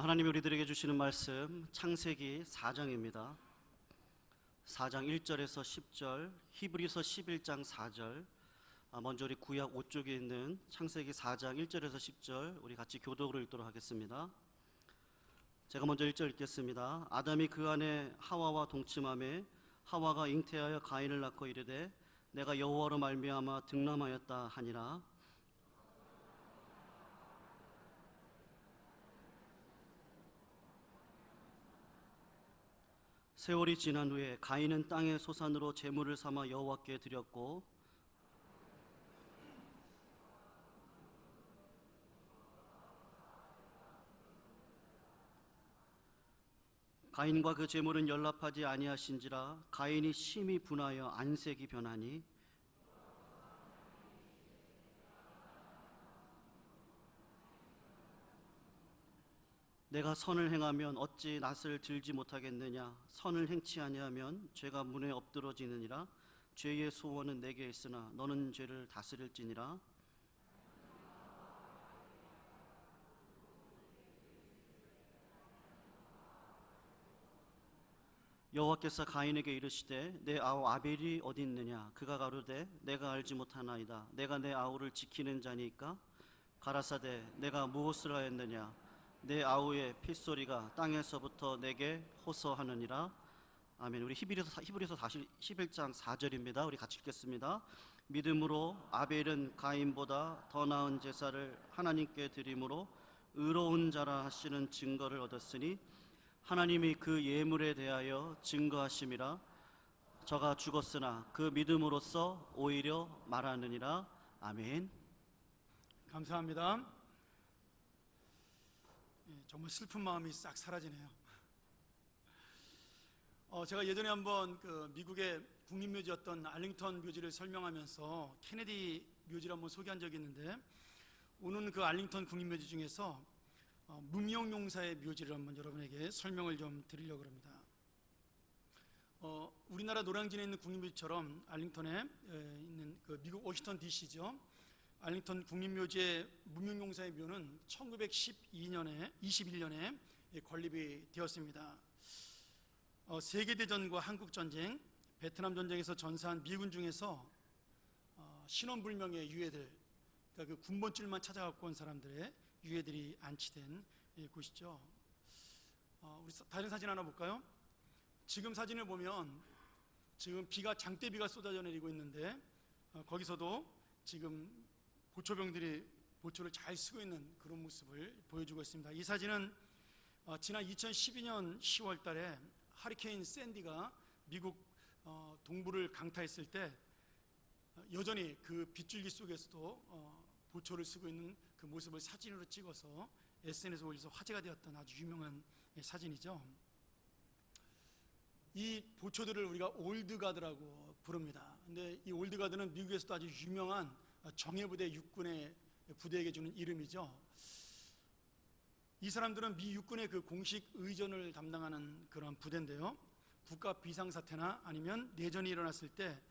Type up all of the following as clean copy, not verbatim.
하나님이 우리들에게 주시는 말씀 창세기 4장입니다. 4장 1절에서 10절, 히브리서 11장 4절. 먼저 우리 구약 5쪽에 있는 창세기 4장 1절에서 10절 우리 같이 교독으로 읽도록 하겠습니다. 제가 먼저 1절 읽겠습니다. 아담이 그 안에 하와와 동침하매 하와가 잉태하여 가인을 낳고 이르되 내가 여호와로 말미암아 득남하였다 하니라. 세월이 지난 후에 가인은 땅의 소산으로 제물을 삼아 여호와께 드렸고 가인과 그 제물은 연락하지 아니하신지라. 가인이 심히 분하여 안색이 변하니 내가 선을 행하면 어찌 낫을 들지 못하겠느냐. 선을 행치 아니하면 죄가 문에 엎드러지느니라. 죄의 소원은 내게 있으나 너는 죄를 다스릴지니라. 여호와께서 가인에게 이르시되 내 아우 아벨이 어디 있느냐. 그가 가로되 내가 알지 못하나이다. 내가 내 아우를 지키는 자니까. 가라사대 내가 무엇을 하였느냐. 내 아우의 핏소리가 땅에서부터 내게 호소하느니라. 아멘. 우리 히브리서 11장 4절입니다. 우리 같이 읽겠습니다. 믿음으로 아벨은 가인보다 더 나은 제사를 하나님께 드림으로 의로운 자라 하시는 증거를 얻었으니 하나님이 그 예물에 대하여 증거하심이라. 저가 죽었으나 그 믿음으로써 오히려 말하느니라. 아멘. 감사합니다. 정말 슬픈 마음이 싹 사라지네요. 제가 예전에 한번 그 미국의 국립묘지였던 알링턴 묘지를 설명하면서 케네디 묘지를 한번 소개한 적이 있는데, 오늘은 그 알링턴 국립묘지 중에서 무명용사의 묘지를 한번 여러분에게 설명을 좀 드리려고 합니다. 우리나라 노량진에 있는 국립묘지처럼 알링턴에 있는 그 미국 워싱턴 DC죠. 알링턴 국립묘지의 무명용사의 묘는 1921년에 건립이 되었습니다. 세계대전과 한국전쟁, 베트남 전쟁에서 전사한 미군 중에서 신원불명의 유해들, 그러니까 그 군번줄만 찾아갖고 온 사람들의 유해들이 안치된 곳이죠. 우리 다른 사진 하나 볼까요? 지금 사진을 보면 지금 비가 장대비가 쏟아져 내리고 있는데 거기서도 지금 보초병들이 보초를 잘 쓰고 있는 그런 모습을 보여주고 있습니다. 이 사진은 지난 2012년 10월 달에 하리케인 샌디가 미국 동부를 강타했을 때 여전히 그 빗줄기 속에서도 보초를 쓰고 있는 그 모습을 사진으로 찍어서 SNS에 올려서 화제가 되었던 아주 유명한 사진이죠. 이 보초들을 우리가 올드가드라고 부릅니다. 근데 이 올드가드는 미국에서도 아주 유명한 정예부대 육군의 부대에게 주는 이름이죠. 이 사람들은 미 육군의 그 공식 의전을 담당하는 그런 부대인데요, 국가 비상사태나 아니면 내전이 일어났을 때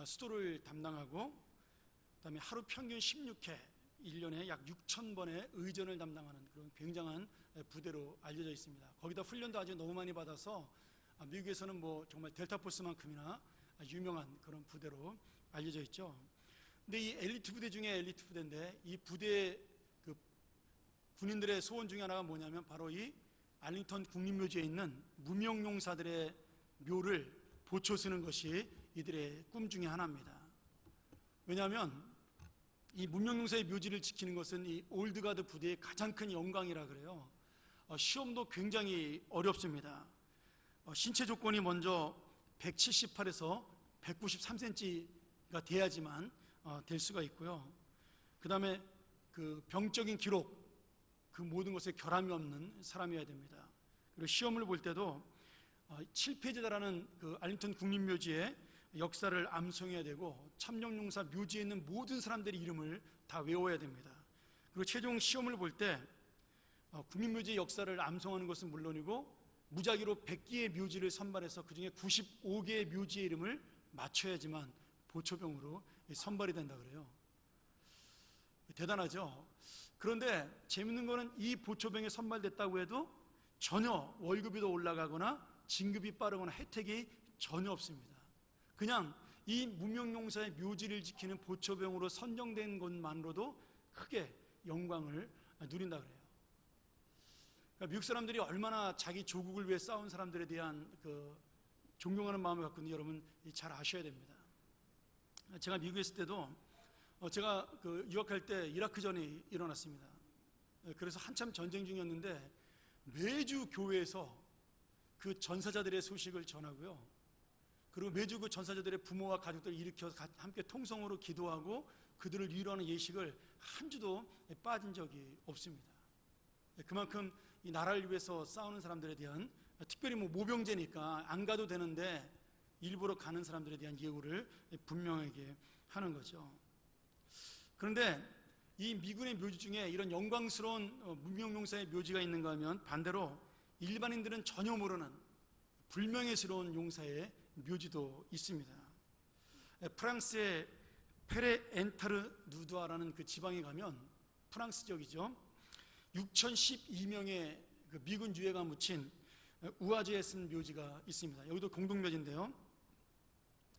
수도를 담당하고, 그 다음에 하루 평균 16회 1년에 약 6,000번의 의전을 담당하는 그런 굉장한 부대로 알려져 있습니다. 거기다 훈련도 아주 너무 많이 받아서 미국에서는 뭐 정말 델타포스만큼이나 유명한 그런 부대로 알려져 있죠. 근데 이 엘리트 부대 중에 엘리트 부대인데, 이 부대의 그 군인들의 소원 중에 하나가 뭐냐면 바로 이 알링턴 국립묘지에 있는 무명용사들의 묘를 보초 쓰는 것이 이들의 꿈 중에 하나입니다. 왜냐하면 이 무명용사의 묘지를 지키는 것은 이 올드가드 부대의 가장 큰 영광이라 그래요. 시험도 굉장히 어렵습니다. 신체 조건이 먼저 178에서 193cm가 돼야지만 될 수가 있고요. 그 다음에 그 병적인 기록, 그 모든 것에 결함이 없는 사람이어야 됩니다. 그리고 시험을 볼 때도 7페이지다라는 그 알링턴 국립묘지의 역사를 암송해야 되고, 참령용사 묘지에 있는 모든 사람들의 이름을 다 외워야 됩니다. 그리고 최종 시험을 볼 때 국립묘지의 역사를 암송하는 것은 물론이고 무작위로 100개의 묘지를 선발해서 그 중에 95개의 묘지의 이름을 맞춰야지만 보초병으로 선발이 된다 그래요. 대단하죠. 그런데 재밌는 거는 이 보초병에 선발됐다고 해도 전혀 월급이 더 올라가거나 진급이 빠르거나 혜택이 전혀 없습니다. 그냥 이 무명용사의 묘지를 지키는 보초병으로 선정된 것만으로도 크게 영광을 누린다 그래요. 그러니까 미국 사람들이 얼마나 자기 조국을 위해 싸운 사람들에 대한 그 존경하는 마음을 갖고 있는지 여러분 잘 아셔야 됩니다. 제가 미국에 있을 때도 제가 그 유학할 때 이라크전이 일어났습니다. 그래서 한참 전쟁 중이었는데 매주 교회에서 그 전사자들의 소식을 전하고요. 그리고 매주 그 전사자들의 부모와 가족들을 일으켜서 함께 통성으로 기도하고 그들을 위로하는 예식을 한 주도 빠진 적이 없습니다. 그만큼 이 나라를 위해서 싸우는 사람들에 대한, 특별히 뭐 모병제니까 안 가도 되는데 일부러 가는 사람들에 대한 예우를 분명하게 하는 거죠. 그런데 이 미군의 묘지 중에 이런 영광스러운 무명용사의 묘지가 있는가 하면 반대로 일반인들은 전혀 모르는 불명예스러운 용사의 묘지도 있습니다. 프랑스의 페레엔타르누드아라는 그 지방에 가면, 프랑스 지역이죠, 6012명의 그 미군 유해가 묻힌 우아즈에 쓴 묘지가 있습니다. 여기도 공동묘지인데요,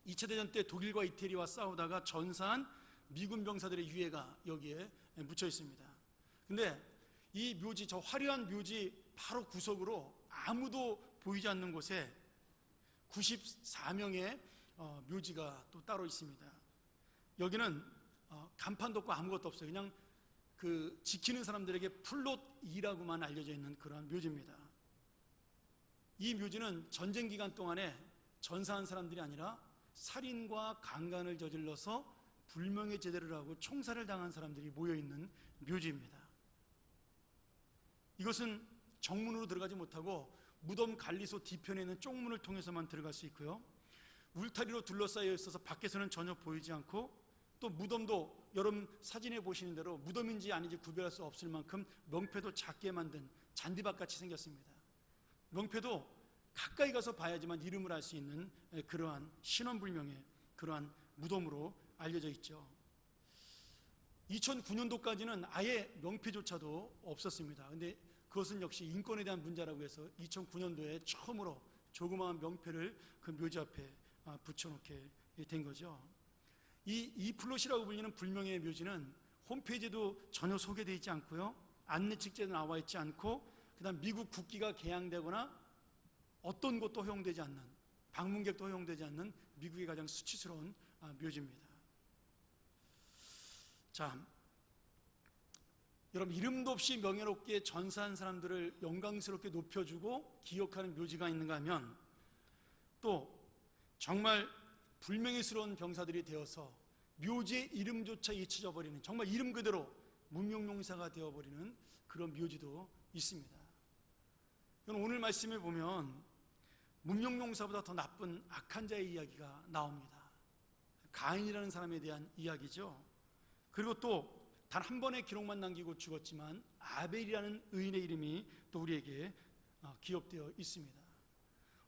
2차 대전 때 독일과 이태리와 싸우다가 전사한 미군 병사들의 유해가 여기에 묻혀 있습니다. 근데 이 묘지, 저 화려한 묘지 바로 구석으로 아무도 보이지 않는 곳에 94명의 묘지가 또 따로 있습니다. 여기는 간판도 없고 아무것도 없어요. 그냥 그 지키는 사람들에게 플롯 2라고만 알려져 있는 그런 묘지입니다. 이 묘지는 전쟁 기간 동안에 전사한 사람들이 아니라 살인과 강간을 저질러서 불명예 제대를 하고 총살을 당한 사람들이 모여있는 묘지입니다. 이것은 정문으로 들어가지 못하고 무덤 관리소 뒤편에 있는 쪽문을 통해서만 들어갈 수 있고요, 울타리로 둘러싸여 있어서 밖에서는 전혀 보이지 않고, 또 무덤도 여러분 사진에 보시는 대로 무덤인지 아닌지 구별할 수 없을 만큼 명패도 작게 만든 잔디밭같이 생겼습니다. 명패도 가까이 가서 봐야지만 이름을 알 수 있는 그러한 신원불명의 그러한 무덤으로 알려져 있죠. 2009년도까지는 아예 명패조차도 없었습니다. 근데 그것은 역시 인권에 대한 문제라고 해서 2009년도에 처음으로 조그마한 명패를 그 묘지 앞에 붙여놓게 된 거죠. 이 이플롯이라고 불리는 불명예의 묘지는 홈페이지에도 전혀 소개되어 있지 않고요, 안내책자에도 나와 있지 않고, 그 다음 미국 국기가 개양되거나 어떤 곳도 허용되지 않는, 방문객도 허용되지 않는 미국의 가장 수치스러운 묘지입니다. 자, 여러분, 이름도 없이 명예롭게 전사한 사람들을 영광스럽게 높여주고 기억하는 묘지가 있는가 하면, 또 정말 불명예스러운 병사들이 되어서 묘지의 이름조차 잊혀져 버리는, 정말 이름 그대로 무명용사가 되어버리는 그런 묘지도 있습니다. 오늘 말씀에 보면 무명용사보다 더 나쁜 악한 자의 이야기가 나옵니다. 가인이라는 사람에 대한 이야기죠. 그리고 또 단 한 번의 기록만 남기고 죽었지만 아벨이라는 의인의 이름이 또 우리에게 기억되어 있습니다.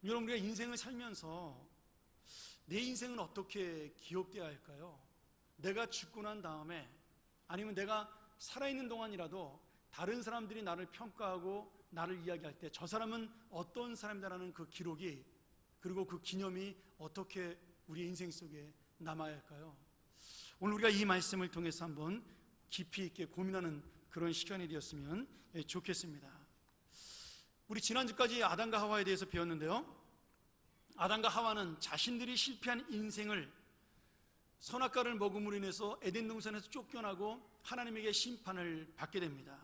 여러분, 우리가 인생을 살면서 내 인생은 어떻게 기억되어야 할까요? 내가 죽고 난 다음에, 아니면 내가 살아있는 동안이라도 다른 사람들이 나를 평가하고 나를 이야기할 때 저 사람은 어떤 사람이다라는 그 기록이, 그리고 그 기념이 어떻게 우리 인생 속에 남아야 할까요? 오늘 우리가 이 말씀을 통해서 한번 깊이 있게 고민하는 그런 시간이 되었으면 좋겠습니다. 우리 지난주까지 아담과 하와에 대해서 배웠는데요, 아담과 하와는 자신들이 실패한 인생을, 선악과를 먹음으로 인해서 에덴 동산에서 쫓겨나고 하나님에게 심판을 받게 됩니다.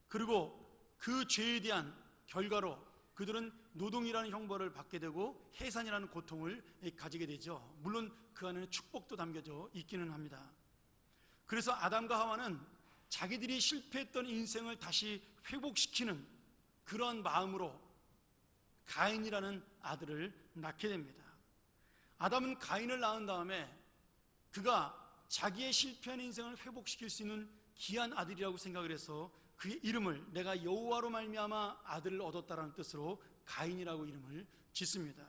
그리고 그 죄에 대한 결과로 그들은 노동이라는 형벌을 받게 되고 해산이라는 고통을 가지게 되죠. 물론 그 안에는 축복도 담겨져 있기는 합니다. 그래서 아담과 하와는 자기들이 실패했던 인생을 다시 회복시키는 그런 마음으로 가인이라는 아들을 낳게 됩니다. 아담은 가인을 낳은 다음에 그가 자기의 실패한 인생을 회복시킬 수 있는 귀한 아들이라고 생각을 해서 그의 이름을 내가 여호와로 말미암아 아들을 얻었다라는 뜻으로 가인이라고 이름을 짓습니다.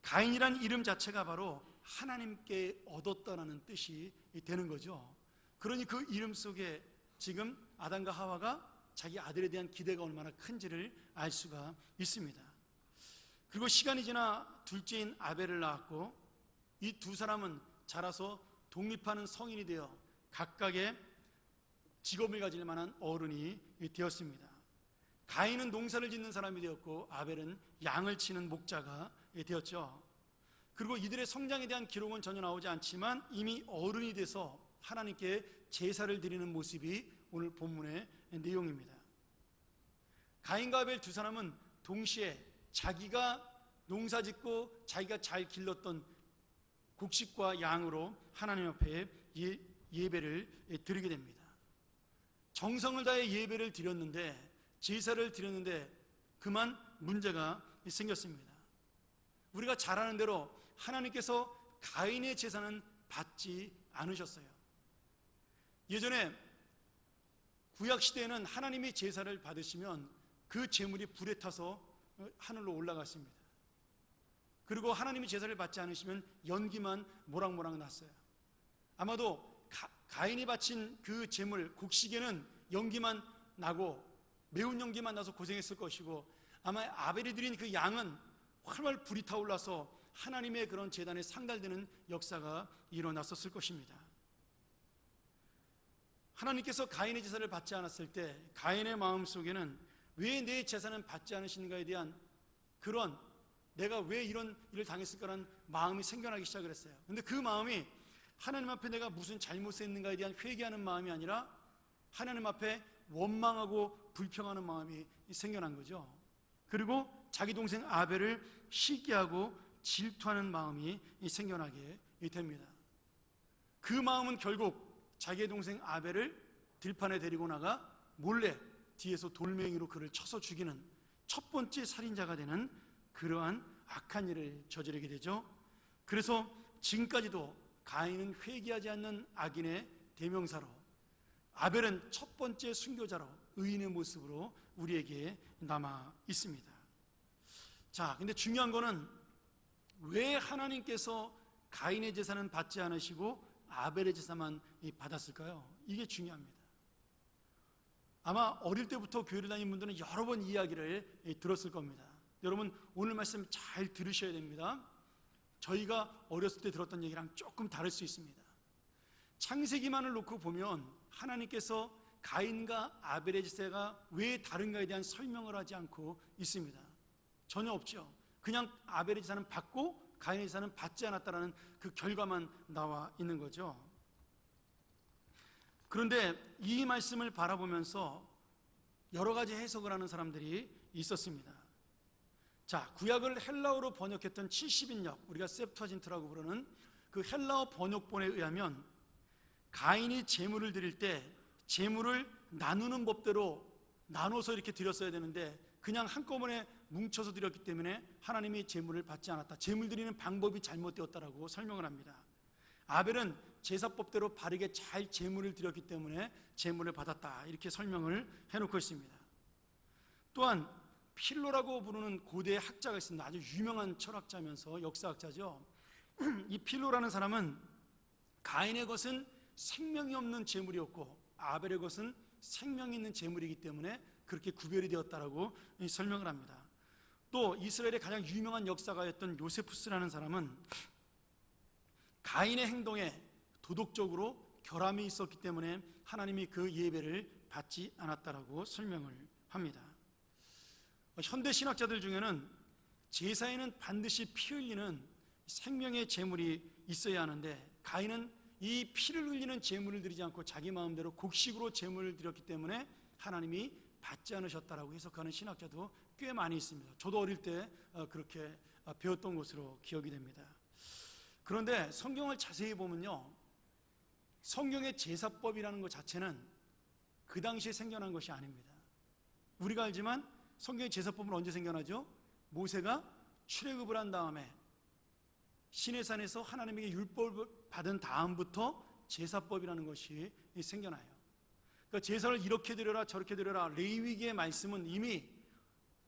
가인이란 이름 자체가 바로 하나님께 얻었다라는 뜻이 되는 거죠. 그러니 그 이름 속에 지금 아담과 하와가 자기 아들에 대한 기대가 얼마나 큰지를 알 수가 있습니다. 그리고 시간이 지나 둘째인 아벨을 낳았고, 이 두 사람은 자라서 독립하는 성인이 되어 각각의 직업을 가질 만한 어른이 되었습니다. 가인은 농사를 짓는 사람이 되었고, 아벨은 양을 치는 목자가 되었죠. 그리고 이들의 성장에 대한 기록은 전혀 나오지 않지만 이미 어른이 돼서 하나님께 제사를 드리는 모습이 오늘 본문의 내용입니다. 가인과 아벨 두 사람은 동시에 자기가 농사짓고 자기가 잘 길렀던 곡식과 양으로 하나님 앞에 예배를 드리게 됩니다. 정성을 다해 예배를 드렸는데, 제사를 드렸는데 그만 문제가 생겼습니다. 우리가 잘 아는 대로 하나님께서 가인의 제사는 받지 않으셨어요. 예전에 구약시대에는 하나님이 제사를 받으시면 그 제물이 불에 타서 하늘로 올라갔습니다. 그리고 하나님이 제사를 받지 않으시면 연기만 모락모락 났어요. 아마도 가인이 바친 그 제물 곡식에는 연기만 나고 매운 연기만 나서 고생했을 것이고, 아마 아벨이 드린 그 양은 활활 불이 타올라서 하나님의 그런 제단에 상달되는 역사가 일어났었을 것입니다. 하나님께서 가인의 제사를 받지 않았을 때 가인의 마음속에는 왜 내 제사는 받지 않으시는가에 대한 그런, 내가 왜 이런 일을 당했을까라는 마음이 생겨나기 시작을 했어요. 근데 그 마음이 하나님 앞에 내가 무슨 잘못을 했는가에 대한 회개하는 마음이 아니라 하나님 앞에 원망하고 불평하는 마음이 생겨난 거죠. 그리고 자기 동생 아벨을 시기하고 질투하는 마음이 생겨나게 됩니다. 그 마음은 결국 자기의 동생 아벨을 들판에 데리고 나가 몰래 뒤에서 돌멩이로 그를 쳐서 죽이는 첫 번째 살인자가 되는 그러한 악한 일을 저지르게 되죠. 그래서 지금까지도 가인은 회개하지 않는 악인의 대명사로, 아벨은 첫 번째 순교자로 의인의 모습으로 우리에게 남아 있습니다. 자, 근데 중요한 거는 왜 하나님께서 가인의 제사는 받지 않으시고 아벨의 제사만 받았을까요? 이게 중요합니다. 아마 어릴 때부터 교회를 다니는 분들은 여러 번 이야기를 들었을 겁니다. 여러분, 오늘 말씀 잘 들으셔야 됩니다. 저희가 어렸을 때 들었던 얘기랑 조금 다를 수 있습니다. 창세기만을 놓고 보면 하나님께서 가인과 아벨의 제사가 왜 다른가에 대한 설명을 하지 않고 있습니다. 전혀 없죠. 그냥 아벨의 제사는 받고 가인의 제사는 받지 않았다라는 그 결과만 나와 있는 거죠. 그런데 이 말씀을 바라보면서 여러 가지 해석을 하는 사람들이 있었습니다. 자, 구약을 헬라어로 번역했던 70인역, 우리가 셉투아진트라고 부르는 그 헬라어 번역본에 의하면 가인이 제물을 드릴 때 제물을 나누는 법대로 나눠서 이렇게 드렸어야 되는데 그냥 한꺼번에 뭉쳐서 드렸기 때문에 하나님이 제물을 받지 않았다. 제물 드리는 방법이 잘못되었다라고 설명을 합니다. 아벨은 제사법대로 바르게 잘 제물을 드렸기 때문에 제물을 받았다, 이렇게 설명을 해놓고 있습니다. 또한 필로라고 부르는 고대 학자가 있습니다. 아주 유명한 철학자면서 역사학자죠. 이 필로라는 사람은 가인의 것은 생명이 없는 제물이었고 아벨의 것은 생명이 있는 제물이기 때문에 그렇게 구별이 되었다라고 설명을 합니다. 또 이스라엘의 가장 유명한 역사가였던 요세푸스라는 사람은 가인의 행동에 도덕적으로 결함이 있었기 때문에 하나님이 그 예배를 받지 않았다라고 설명을 합니다. 현대 신학자들 중에는 제사에는 반드시 피 흘리는 생명의 제물이 있어야 하는데 가인은 이 피를 흘리는 제물을 드리지 않고 자기 마음대로 곡식으로 제물을 드렸기 때문에 하나님이 받지 않으셨다라고 해석하는 신학자도 꽤 많이 있습니다. 저도 어릴 때 그렇게 배웠던 것으로 기억이 됩니다. 그런데 성경을 자세히 보면요, 성경의 제사법이라는 것 자체는 그 당시에 생겨난 것이 아닙니다. 우리가 알지만 성경의 제사법은 언제 생겨나죠? 모세가 출애굽을 한 다음에 시내산에서 하나님에게 율법을 받은 다음부터 제사법이라는 것이 생겨나요. 그러니까 제사를 이렇게 드려라 저렇게 드려라, 레위기의 말씀은 이미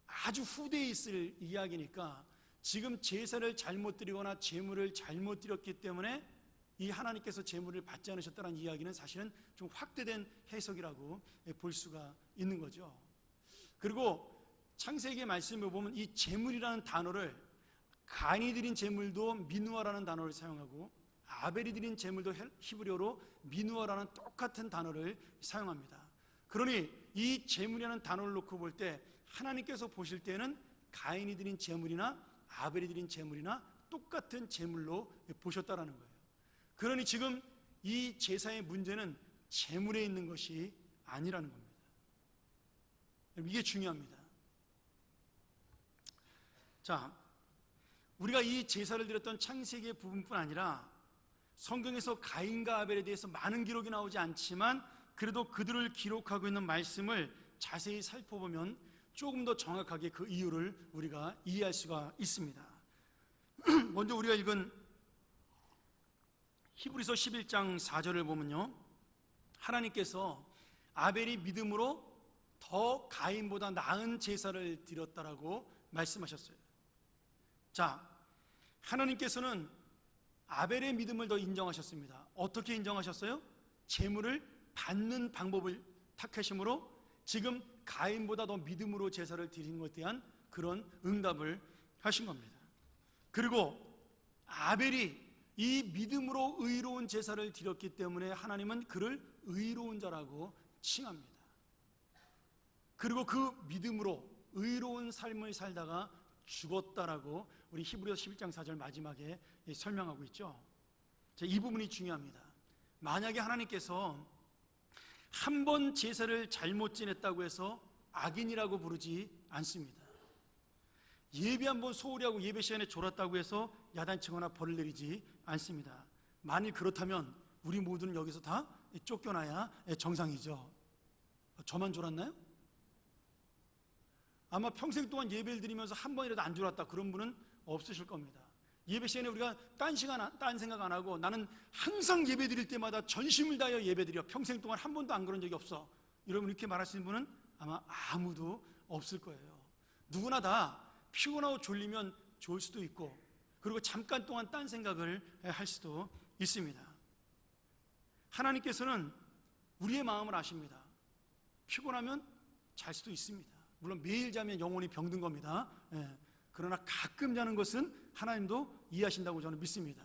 아주 후대에 있을 이야기니까 지금 제사를 잘못 드리거나 제물을 잘못 드렸기 때문에 이 하나님께서 제물을 받지 않으셨다는 이야기는 사실은 좀 확대된 해석이라고 볼 수가 있는 거죠. 그리고 창세기 말씀을 보면 이 제물이라는 단어를 가인이 드린 제물도 미누아라는 단어를 사용하고 아벨이 드린 제물도 히브리어로 미누아라는 똑같은 단어를 사용합니다. 그러니 이 제물이라는 단어를 놓고 볼 때 하나님께서 보실 때는 가인이 드린 제물이나 아벨이 드린 제물이나 똑같은 제물로 보셨다라는 거예요. 그러니 지금 이 제사의 문제는 제물에 있는 것이 아니라는 겁니다. 이게 중요합니다. 자, 우리가 이 제사를 드렸던 창세기의 부분뿐 아니라 성경에서 가인과 아벨에 대해서 많은 기록이 나오지 않지만 그래도 그들을 기록하고 있는 말씀을 자세히 살펴보면 조금 더 정확하게 그 이유를 우리가 이해할 수가 있습니다. 먼저 우리가 읽은 히브리서 11장 4절을 보면요, 하나님께서 아벨이 믿음으로 더 가인보다 나은 제사를 드렸다라고 말씀하셨어요. 자, 하나님께서는 아벨의 믿음을 더 인정하셨습니다. 어떻게 인정하셨어요? 제물을 받는 방법을 택하심으로 지금 가인보다 더 믿음으로 제사를 드린 것에 대한 그런 응답을 하신 겁니다. 그리고 아벨이 이 믿음으로 의로운 제사를 드렸기 때문에 하나님은 그를 의로운 자라고 칭합니다. 그리고 그 믿음으로 의로운 삶을 살다가 죽었다라고 우리 히브리서 11장 4절 마지막에 설명하고 있죠. 이 부분이 중요합니다. 만약에 하나님께서 한 번 제사를 잘못 지냈다고 해서 악인이라고 부르지 않습니다. 예배 한 번 소홀히 하고 예배 시간에 졸았다고 해서 야단치거나 벌을 내리지 않습니다. 만일 그렇다면 우리 모두는 여기서 다 쫓겨나야 정상이죠. 저만 졸았나요? 아마 평생 동안 예배를 드리면서 한 번이라도 안 졸았다 그런 분은 없으실 겁니다. 예배 시간에 우리가 딴 생각 안 하고 나는 항상 예배 드릴 때마다 전심을 다하여 예배 드려 평생 동안 한 번도 안 그런 적이 없어, 여러분 이렇게 말하시는 분은 아마 아무도 없을 거예요. 누구나 다 피곤하고 졸리면 좋을 수도 있고 그리고 잠깐 동안 딴 생각을 할 수도 있습니다. 하나님께서는 우리의 마음을 아십니다. 피곤하면 잘 수도 있습니다. 물론 매일 자면 영혼이 병든 겁니다. 그러나 가끔 자는 것은 하나님도 이해하신다고 저는 믿습니다.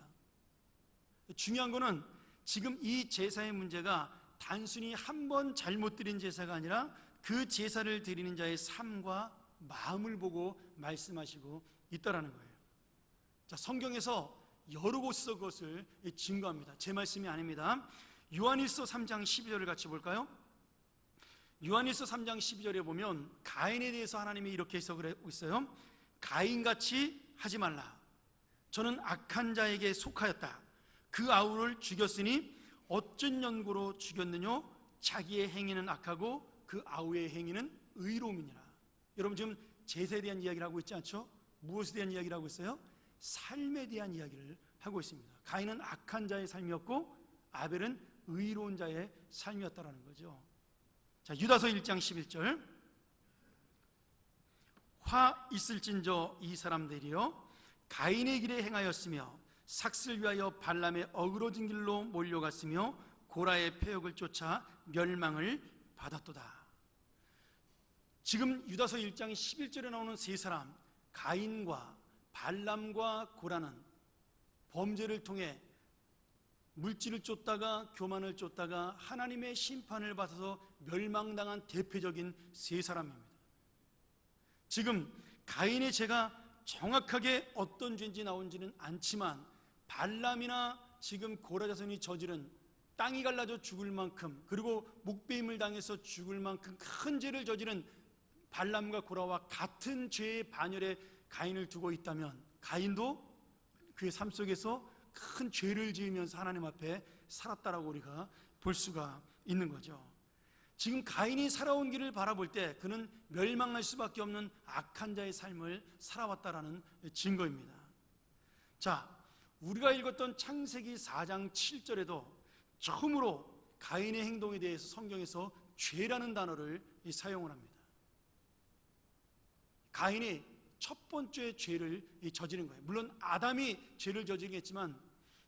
중요한 거는 지금 이 제사의 문제가 단순히 한 번 잘못 드린 제사가 아니라 그 제사를 드리는 자의 삶과 마음을 보고 말씀하시고 있다라는 거예요. 자, 성경에서 여러 곳에서 그것을 증거합니다. 제 말씀이 아닙니다. 요한일서 3장 12절을 같이 볼까요? 요한일서 3장 12절에 보면 가인에 대해서 하나님이 이렇게 해석을 하고 있어요. 가인같이 하지 말라. 저는 악한 자에게 속하였다. 그 아우를 죽였으니 어쩐 연고로 죽였느냐? 자기의 행위는 악하고 그 아우의 행위는 의로움이니라. 여러분 지금 제사에 대한 이야기를 하고 있지 않죠? 무엇에 대한 이야기를 하고 있어요? 삶에 대한 이야기를 하고 있습니다. 가인은 악한 자의 삶이었고 아벨은 의로운 자의 삶이었다라는 거죠. 자, 유다서 1장 11절. 화 있을진저 이 사람들이여 가인의 길에 행하였으며 삭슬 위하여 발람의 어그러진 길로 몰려갔으며 고라의 폐역을 쫓아 멸망을 받았도다. 지금 유다서 1장 11절에 나오는 세 사람 가인과 발람과 고라는 범죄를 통해 물질을 쫓다가 교만을 쫓다가 하나님의 심판을 받아서 멸망당한 대표적인 세 사람입니다. 지금 가인의 죄가 정확하게 어떤 죄인지 나온지는 않지만 발람이나 지금 고라 자손이 저지른 땅이 갈라져 죽을 만큼 그리고 목배임을 당해서 죽을 만큼 큰 죄를 저지른 발람과 고라와 같은 죄의 반열에 가인을 두고 있다면 가인도 그의 삶 속에서 큰 죄를 지으면서 하나님 앞에 살았다라고 우리가 볼 수가 있는 거죠. 지금 가인이 살아온 길을 바라볼 때 그는 멸망할 수밖에 없는 악한 자의 삶을 살아왔다라는 증거입니다. 자, 우리가 읽었던 창세기 4장 7절에도 처음으로 가인의 행동에 대해서 성경에서 죄라는 단어를 사용을 합니다. 가인이 첫 번째 죄를 저지른 거예요. 물론 아담이 죄를 저지르겠지만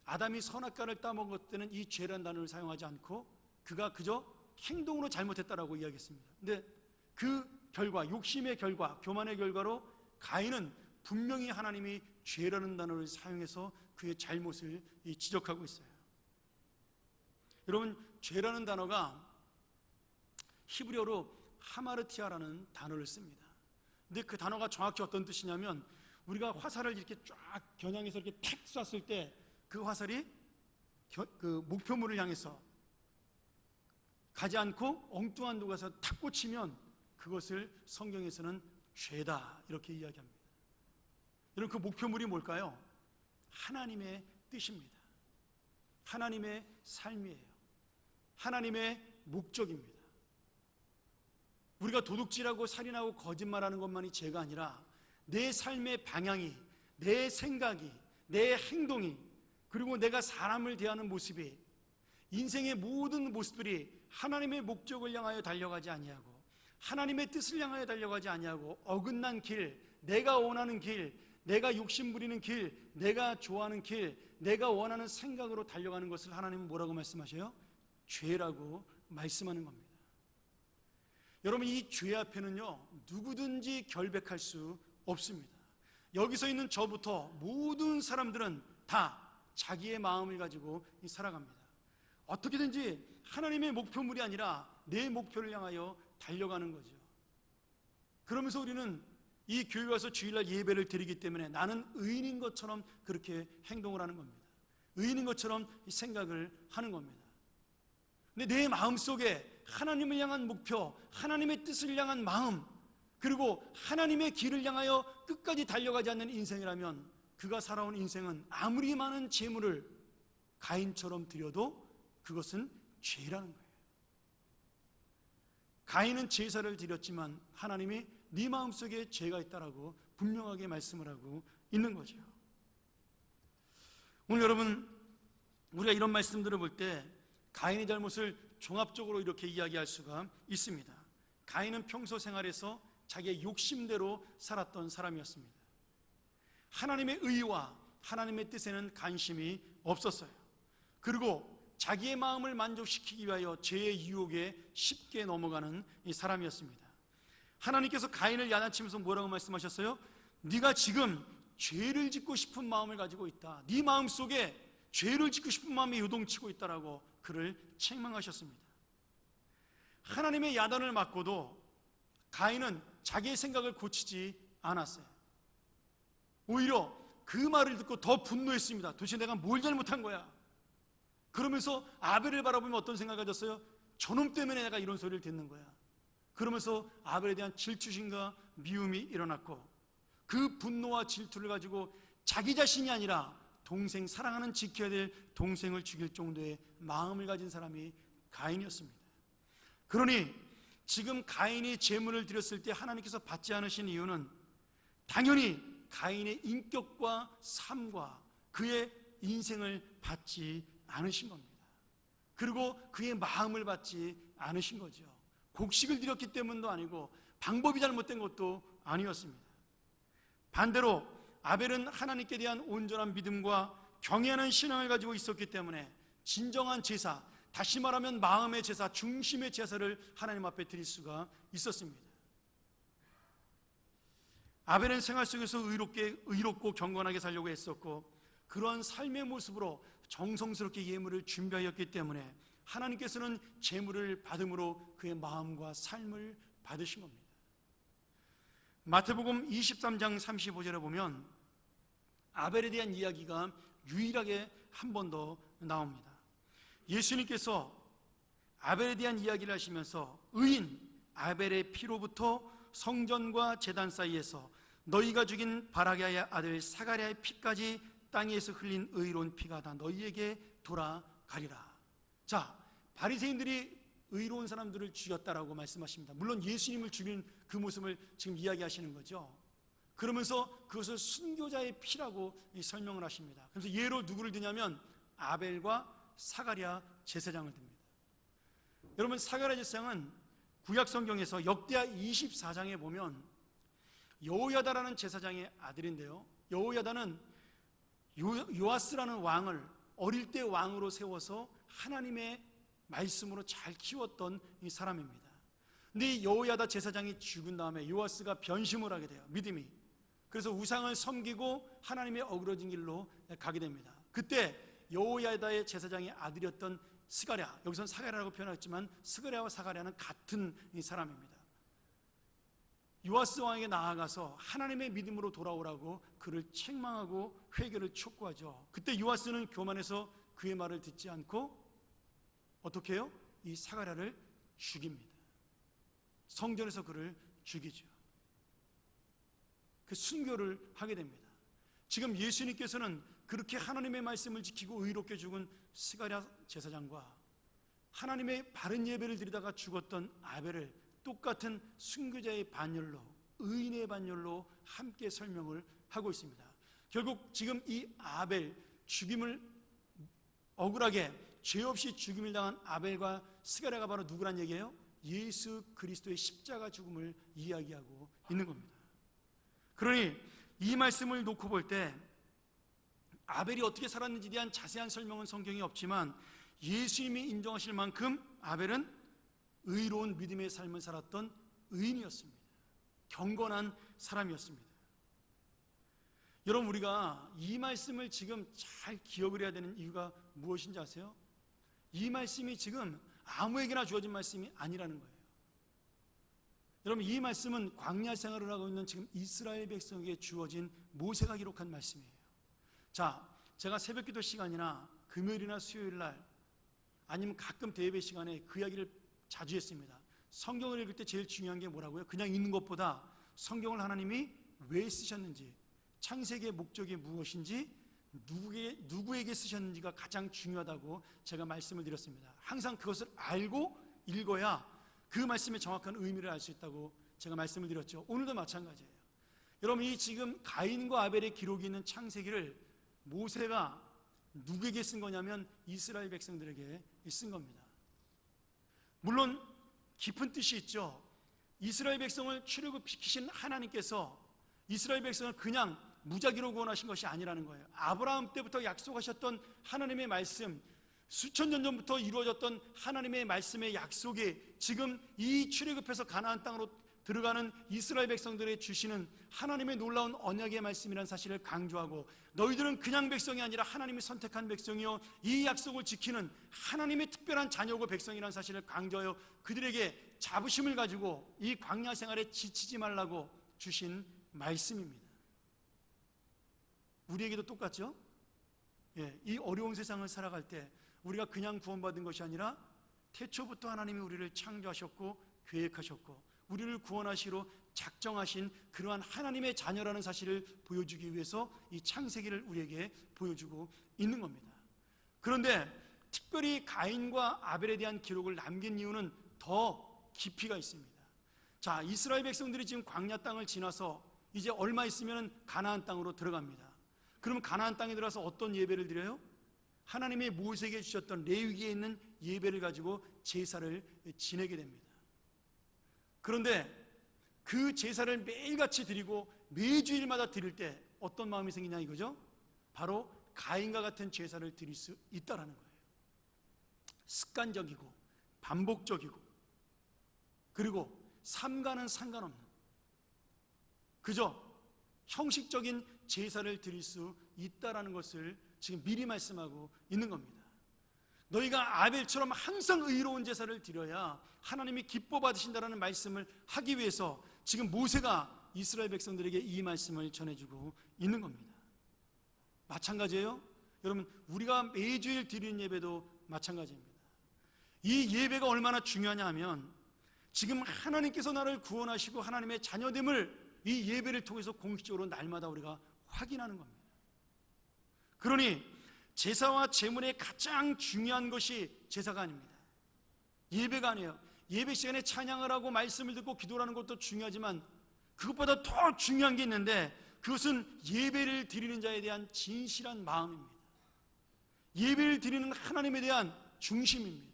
아담이 선악과를 따먹을 때는 이 죄라는 단어를 사용하지 않고 그가 그저 행동으로 잘못했다라고 이야기했습니다. 근데 그 결과, 욕심의 결과, 교만의 결과로 가인은 분명히 하나님이 죄라는 단어를 사용해서 그의 잘못을 지적하고 있어요. 여러분, 죄라는 단어가 히브리어로 하마르티아라는 단어를 씁니다. 근데 그 단어가 정확히 어떤 뜻이냐면, 우리가 화살을 이렇게 쫙 겨냥해서 이렇게 탁 쐈을 때 그 화살이 그 목표물을 향해서 가지 않고 엉뚱한 데 가서 탁 꽂히면 그것을 성경에서는 죄다 이렇게 이야기합니다. 여러분, 그 목표물이 뭘까요? 하나님의 뜻입니다. 하나님의 삶이에요. 하나님의 목적입니다. 우리가 도둑질하고 살인하고 거짓말하는 것만이 죄가 아니라 내 삶의 방향이, 내 생각이, 내 행동이, 그리고 내가 사람을 대하는 모습이, 인생의 모든 모습들이 하나님의 목적을 향하여 달려가지 아니하고 하나님의 뜻을 향하여 달려가지 아니하고 어긋난 길, 내가 원하는 길, 내가 욕심부리는 길, 내가 좋아하는 길, 내가 원하는 생각으로 달려가는 것을 하나님은 뭐라고 말씀하셔요? 죄라고 말씀하는 겁니다. 여러분, 이 죄 앞에는요, 누구든지 결백할 수 없습니다. 여기서 있는 저부터 모든 사람들은 다 자기의 마음을 가지고 살아갑니다. 어떻게든지 하나님의 목표물이 아니라 내 목표를 향하여 달려가는 거죠. 그러면서 우리는 이 교회 와서 주일날 예배를 드리기 때문에 나는 의인인 것처럼 그렇게 행동을 하는 겁니다. 의인인 것처럼 생각을 하는 겁니다. 근데 내 마음속에 하나님을 향한 목표, 하나님의 뜻을 향한 마음, 그리고 하나님의 길을 향하여 끝까지 달려가지 않는 인생이라면 그가 살아온 인생은 아무리 많은 재물을 가인처럼 드려도 그것은 죄라는 거예요. 가인은 제사를 드렸지만 하나님이 네 마음속에 죄가 있다라고 분명하게 말씀을 하고 있는 거죠. 오늘 여러분, 우리가 이런 말씀들을 볼 때 가인의 잘못을 종합적으로 이렇게 이야기할 수가 있습니다. 가인은 평소 생활에서 자기의 욕심대로 살았던 사람이었습니다. 하나님의 의와 하나님의 뜻에는 관심이 없었어요. 그리고 자기의 마음을 만족시키기 위하여 죄의 유혹에 쉽게 넘어가는 이 사람이었습니다. 하나님께서 가인을 야단치면서 뭐라고 말씀하셨어요? 네가 지금 죄를 짓고 싶은 마음을 가지고 있다. 네 마음속에 죄를 짓고 싶은 마음이 요동치고 있다라고 그를 책망하셨습니다. 하나님의 야단을 맞고도 가인은 자기의 생각을 고치지 않았어요. 오히려 그 말을 듣고 더 분노했습니다. 도대체 내가 뭘 잘못한 거야? 그러면서 아벨을 바라보면 어떤 생각을 가졌어요? 저놈 때문에 내가 이런 소리를 듣는 거야. 그러면서 아벨에 대한 질투심과 미움이 일어났고, 그 분노와 질투를 가지고 자기 자신이 아니라 동생, 사랑하는 지켜야 될 동생을 죽일 정도의 마음을 가진 사람이 가인이었습니다. 그러니 지금 가인이 제물을 드렸을 때 하나님께서 받지 않으신 이유는 당연히 가인의 인격과 삶과 그의 인생을 받지 않으신 겁니다. 그리고 그의 마음을 받지 않으신 거죠. 곡식을 드렸기 때문도 아니고 방법이 잘못된 것도 아니었습니다. 반대로 아벨은 하나님께 대한 온전한 믿음과 경외하는 신앙을 가지고 있었기 때문에 진정한 제사, 다시 말하면 마음의 제사, 중심의 제사를 하나님 앞에 드릴 수가 있었습니다. 아벨은 생활 속에서 의롭고 경건하게 살려고 했었고, 그러한 삶의 모습으로 정성스럽게 예물을 준비하였기 때문에 하나님께서는 제물을 받음으로 그의 마음과 삶을 받으신 겁니다. 마태복음 23장 35절에 보면 아벨에 대한 이야기가 유일하게 한 번 더 나옵니다. 예수님께서 아벨에 대한 이야기를 하시면서 의인 아벨의 피로부터 성전과 제단 사이에서 너희가 죽인 바라기아의 아들 사가랴의 피까지 땅에서 흘린 의로운 피가 다 너희에게 돌아가리라. 자, 바리새인들이 의로운 사람들을 죽였다라고 말씀하십니다. 물론 예수님을 죽인 그 모습을 지금 이야기하시는 거죠. 그러면서 그것을 순교자의 피라고 설명을 하십니다. 그래서 예로 누구를 드냐면 아벨과 사가랴 제사장을 듭니다. 여러분, 사가랴 제사장은 구약 성경에서 역대하 24장에 보면 여호야다라는 제사장의 아들인데요, 여호야다는 요아스라는 왕을 어릴 때 왕으로 세워서 하나님의 말씀으로 잘 키웠던 이 사람입니다. 근데 이 여호야다 제사장이 죽은 다음에 요아스가 변심을 하게 돼요. 믿음이. 그래서 우상을 섬기고 하나님의 어그러진 길로 가게 됩니다. 그때 여호야다의 제사장의 아들이었던 스가랴, 여기서는 사가랴라고 표현했지만 스가랴와 사가랴는 같은 이 사람입니다. 요아스 왕에게 나아가서 하나님의 믿음으로 돌아오라고 그를 책망하고 회개를 촉구하죠. 그때 요아스는 교만해서 그의 말을 듣지 않고 어떻게 해요? 이 사가랴를 죽입니다. 성전에서 그를 죽이죠. 그 순교를 하게 됩니다. 지금 예수님께서는 그렇게 하나님의 말씀을 지키고 의롭게 죽은 스가랴 제사장과 하나님의 바른 예배를 드리다가 죽었던 아벨을 똑같은 순교자의 반열로, 의인의 반열로 함께 설명을 하고 있습니다. 결국 지금 이 아벨, 죽임을 억울하게 죄 없이 죽임을 당한 아벨과 스가랴가 바로 누구란 얘기예요? 예수 그리스도의 십자가 죽음을 이야기하고 있는 겁니다. 그러니 이 말씀을 놓고 볼 때 아벨이 어떻게 살았는지에 대한 자세한 설명은 성경에 없지만 예수님이 인정하실 만큼 아벨은 의로운 믿음의 삶을 살았던 의인이었습니다. 경건한 사람이었습니다. 여러분, 우리가 이 말씀을 지금 잘 기억을 해야 되는 이유가 무엇인지 아세요? 이 말씀이 지금 아무에게나 주어진 말씀이 아니라는 거예요. 여러분, 이 말씀은 광야 생활을 하고 있는 지금 이스라엘 백성에게 주어진 모세가 기록한 말씀이에요. 자, 제가 새벽기도 시간이나 금요일이나 수요일날 아니면 가끔 대예배 시간에 그 이야기를 자주 했습니다. 성경을 읽을 때 제일 중요한 게 뭐라고요? 그냥 읽는 것보다 성경을 하나님이 왜 쓰셨는지, 창세기의 목적이 무엇인지, 누구에게 쓰셨는지가 가장 중요하다고 제가 말씀을 드렸습니다. 항상 그것을 알고 읽어야 그 말씀의 정확한 의미를 알 수 있다고 제가 말씀을 드렸죠. 오늘도 마찬가지예요. 여러분, 이 지금 가인과 아벨의 기록이 있는 창세기를 모세가 누구에게 쓴 거냐면 이스라엘 백성들에게 쓴 겁니다. 물론 깊은 뜻이 있죠. 이스라엘 백성을 출애굽시키신 하나님께서 이스라엘 백성을 그냥 무작위로 구원하신 것이 아니라는 거예요. 아브라함 때부터 약속하셨던 하나님의 말씀, 수천 년 전부터 이루어졌던 하나님의 말씀의 약속이 지금 이 출애굽해서 가나안 땅으로 들어가는 이스라엘 백성들에 주시는 하나님의 놀라운 언약의 말씀이라는 사실을 강조하고, 너희들은 그냥 백성이 아니라 하나님이 선택한 백성이요 이 약속을 지키는 하나님의 특별한 자녀고 백성이라는 사실을 강조하여 그들에게 자부심을 가지고 이 광야 생활에 지치지 말라고 주신 말씀입니다. 우리에게도 똑같죠? 이 어려운 세상을 살아갈 때 우리가 그냥 구원받은 것이 아니라 태초부터 하나님이 우리를 창조하셨고 계획하셨고 우리를 구원하시러 작정하신 그러한 하나님의 자녀라는 사실을 보여주기 위해서 이 창세기를 우리에게 보여주고 있는 겁니다. 그런데 특별히 가인과 아벨에 대한 기록을 남긴 이유는 더 깊이가 있습니다. 자, 이스라엘 백성들이 지금 광야 땅을 지나서 이제 얼마 있으면 가나안 땅으로 들어갑니다. 그럼 가나안 땅에 들어가서 어떤 예배를 드려요? 하나님의 모세에게 주셨던 레위기에 있는 예배를 가지고 제사를 지내게 됩니다. 그런데 그 제사를 매일같이 드리고 매주일마다 드릴 때 어떤 마음이 생기냐 이거죠? 바로 가인과 같은 제사를 드릴 수 있다라는 거예요. 습관적이고 반복적이고 그리고 삶과는 상관없는 그저 형식적인 제사를 드릴 수 있다라는 것을 지금 미리 말씀하고 있는 겁니다. 너희가 아벨처럼 항상 의로운 제사를 드려야 하나님이 기뻐 받으신다라는 말씀을 하기 위해서 지금 모세가 이스라엘 백성들에게 이 말씀을 전해주고 있는 겁니다. 마찬가지예요. 여러분, 우리가 매주일 드리는 예배도 마찬가지입니다. 이 예배가 얼마나 중요하냐 하면 지금 하나님께서 나를 구원하시고 하나님의 자녀됨을 이 예배를 통해서 공식적으로 날마다 우리가 확인하는 겁니다. 그러니 제사와 제물의 가장 중요한 것이 제사가 아닙니다. 예배가 아니에요. 예배 시간에 찬양을 하고 말씀을 듣고 기도를 하는 것도 중요하지만 그것보다 더 중요한 게 있는데 그것은 예배를 드리는 자에 대한 진실한 마음입니다. 예배를 드리는 하나님에 대한 중심입니다.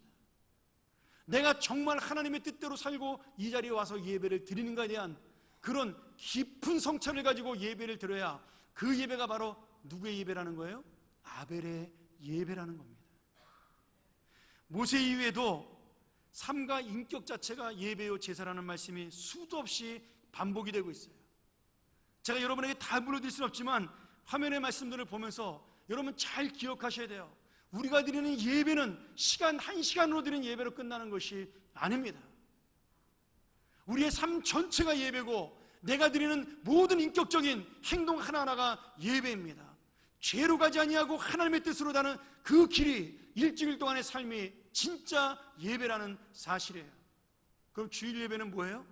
내가 정말 하나님의 뜻대로 살고 이 자리에 와서 예배를 드리는가에 대한 그런 깊은 성찰을 가지고 예배를 드려야 그 예배가 바로 누구의 예배라는 거예요? 아벨의 예배라는 겁니다. 모세 이후에도 삶과 인격 자체가 예배요 제사라는 말씀이 수도 없이 반복이 되고 있어요. 제가 여러분에게 다 불러드릴 수는 없지만 화면의 말씀들을 보면서 여러분 잘 기억하셔야 돼요. 우리가 드리는 예배는 시간 한 시간으로 드리는 예배로 끝나는 것이 아닙니다. 우리의 삶 전체가 예배고 내가 드리는 모든 인격적인 행동 하나하나가 예배입니다. 죄로 가지 아니하고 하나님의 뜻으로 가는 그 길이 일주일 동안의 삶이 진짜 예배라는 사실이에요. 그럼 주일 예배는 뭐예요?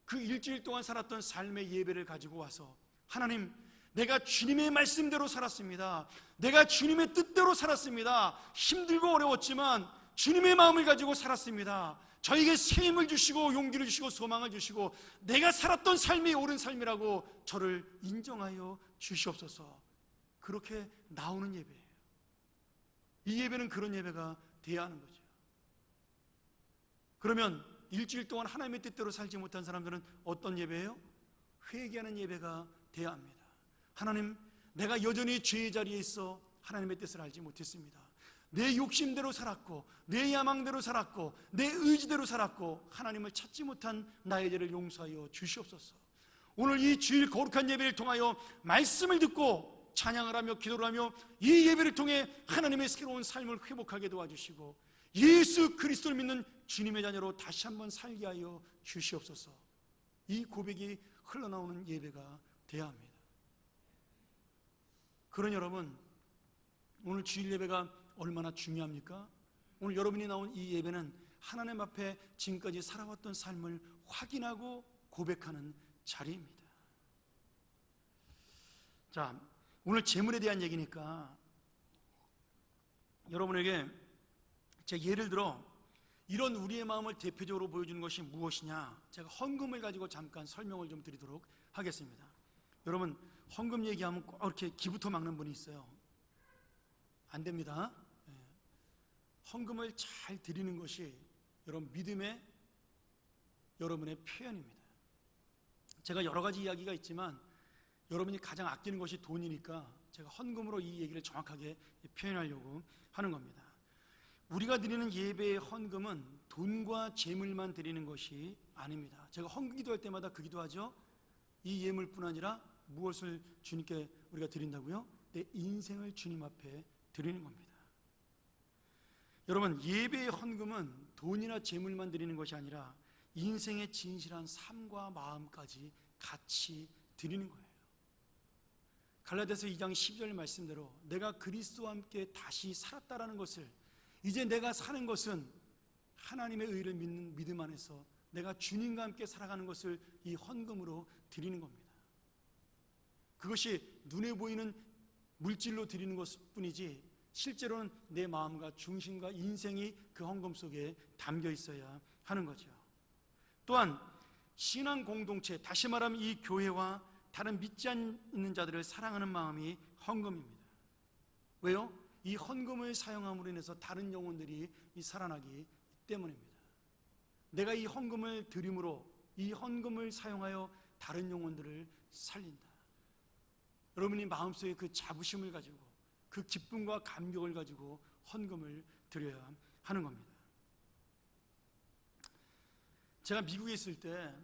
그 일주일 동안 살았던 삶의 예배를 가지고 와서 하나님, 내가 주님의 말씀대로 살았습니다. 내가 주님의 뜻대로 살았습니다. 힘들고 어려웠지만 주님의 마음을 가지고 살았습니다. 저에게 새 힘을 주시고 용기를 주시고 소망을 주시고 내가 살았던 삶이 옳은 삶이라고 저를 인정하여 주시옵소서. 그렇게 나오는 예배예요. 이 예배는 그런 예배가 돼야 하는 거죠. 그러면 일주일 동안 하나님의 뜻대로 살지 못한 사람들은 어떤 예배예요? 회개하는 예배가 돼야 합니다. 하나님, 내가 여전히 죄의 자리에 있어 하나님의 뜻을 알지 못했습니다. 내 욕심대로 살았고 내 야망대로 살았고 내 의지대로 살았고 하나님을 찾지 못한 나의 죄를 용서하여 주시옵소서. 오늘 이 주일 거룩한 예배를 통하여 말씀을 듣고 찬양을 하며 기도를 하며 이 예배를 통해 하나님의 새로운 삶을 회복하게 도와주시고 예수 그리스도를 믿는 주님의 자녀로 다시 한번 살게 하여 주시옵소서. 이 고백이 흘러나오는 예배가 되어야 합니다. 그런 여러분, 오늘 주일 예배가 얼마나 중요합니까? 오늘 여러분이 나온 이 예배는 하나님 앞에 지금까지 살아왔던 삶을 확인하고 고백하는 자리입니다. 자, 오늘 재물에 대한 얘기니까 여러분에게 제가 예를 들어 이런 우리의 마음을 대표적으로 보여주는 것이 무엇이냐, 제가 헌금을 가지고 잠깐 설명을 좀 드리도록 하겠습니다. 여러분, 헌금 얘기하면 꼭 이렇게 기부터 막는 분이 있어요. 안 됩니다. 헌금을 잘 드리는 것이 여러분 믿음의 여러분의 표현입니다. 제가 여러 가지 이야기가 있지만 여러분이 가장 아끼는 것이 돈이니까 제가 헌금으로 이 얘기를 정확하게 표현하려고 하는 겁니다. 우리가 드리는 예배의 헌금은 돈과 재물만 드리는 것이 아닙니다. 제가 헌금 기도할 때마다 그 기도하죠. 이 예물뿐 아니라 무엇을 주님께 우리가 드린다고요? 내 인생을 주님 앞에 드리는 겁니다. 여러분, 예배의 헌금은 돈이나 재물만 드리는 것이 아니라 인생의 진실한 삶과 마음까지 같이 드리는 거예요. 갈라디아서 2장 12절 말씀대로 내가 그리스도와 함께 다시 살았다라는 것을, 이제 내가 사는 것은 하나님의 의를 믿는 믿음 안에서 내가 주님과 함께 살아가는 것을 이 헌금으로 드리는 겁니다. 그것이 눈에 보이는 물질로 드리는 것뿐이지 실제로는 내 마음과 중심과 인생이 그 헌금 속에 담겨 있어야 하는 거죠. 또한 신앙 공동체, 다시 말하면 이 교회와 다른 믿지 않는 자들을 사랑하는 마음이 헌금입니다. 왜요? 이 헌금을 사용함으로 인해서 다른 영혼들이 살아나기 때문입니다. 내가 이 헌금을 드림으로 이 헌금을 사용하여 다른 영혼들을 살린다. 여러분이 마음속에 그 자부심을 가지고 그 기쁨과 감격을 가지고 헌금을 드려야 하는 겁니다. 제가 미국에 있을 때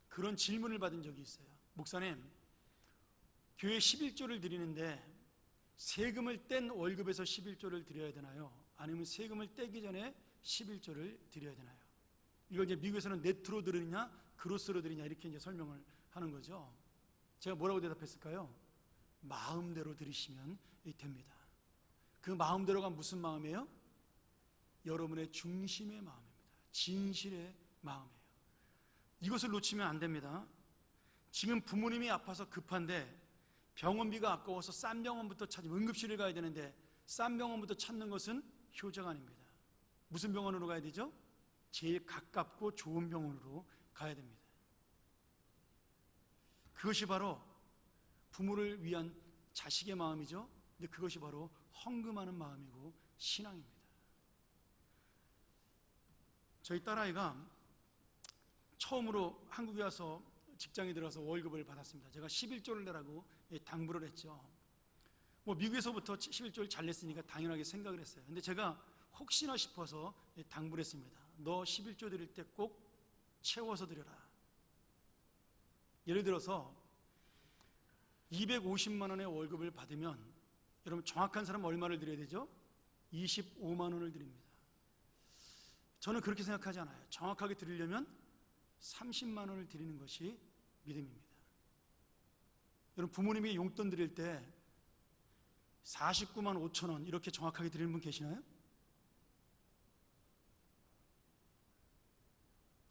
그런 질문을 받은 적이 있어요. 목사님, 교회 11조를 드리는데 세금을 뗀 월급에서 11조를 드려야 되나요? 아니면 세금을 떼기 전에 11조를 드려야 되나요? 이걸 이제 미국에서는 네트로 드리냐 그로스로 드리냐 이렇게 이제 설명을 하는 거죠. 제가 뭐라고 대답했을까요? 마음대로 드리시면 됩니다. 그 마음대로가 무슨 마음이에요? 여러분의 중심의 마음입니다. 진실의 마음이에요. 이것을 놓치면 안 됩니다. 지금 부모님이 아파서 급한데 병원비가 아까워서 싼 병원부터 찾으면 응급실을 가야 되는데 싼 병원부터 찾는 것은 효자가 아닙니다. 무슨 병원으로 가야 되죠? 제일 가깝고 좋은 병원으로 가야 됩니다. 그것이 바로 부모를 위한 자식의 마음이죠. 근데 그것이 바로 헌금하는 마음이고 신앙입니다. 저희 딸아이가 처음으로 한국에 와서 직장에 들어서 월급을 받았습니다. 제가 11조를 내라고 당부를 했죠. 뭐 미국에서부터 11조를 잘 냈으니까 당연하게 생각을 했어요. 근데 제가 혹시나 싶어서 당부를 했습니다. 너 11조 드릴 때 꼭 채워서 드려라. 예를 들어서 250만 원의 월급을 받으면 여러분 정확한 사람 얼마를 드려야 되죠? 25만 원을 드립니다. 저는 그렇게 생각하지 않아요. 정확하게 드리려면 30만 원을 드리는 것이 믿음입니다. 여러분 부모님이 용돈 드릴 때 49만 5천 원 이렇게 정확하게 드리는 분 계시나요?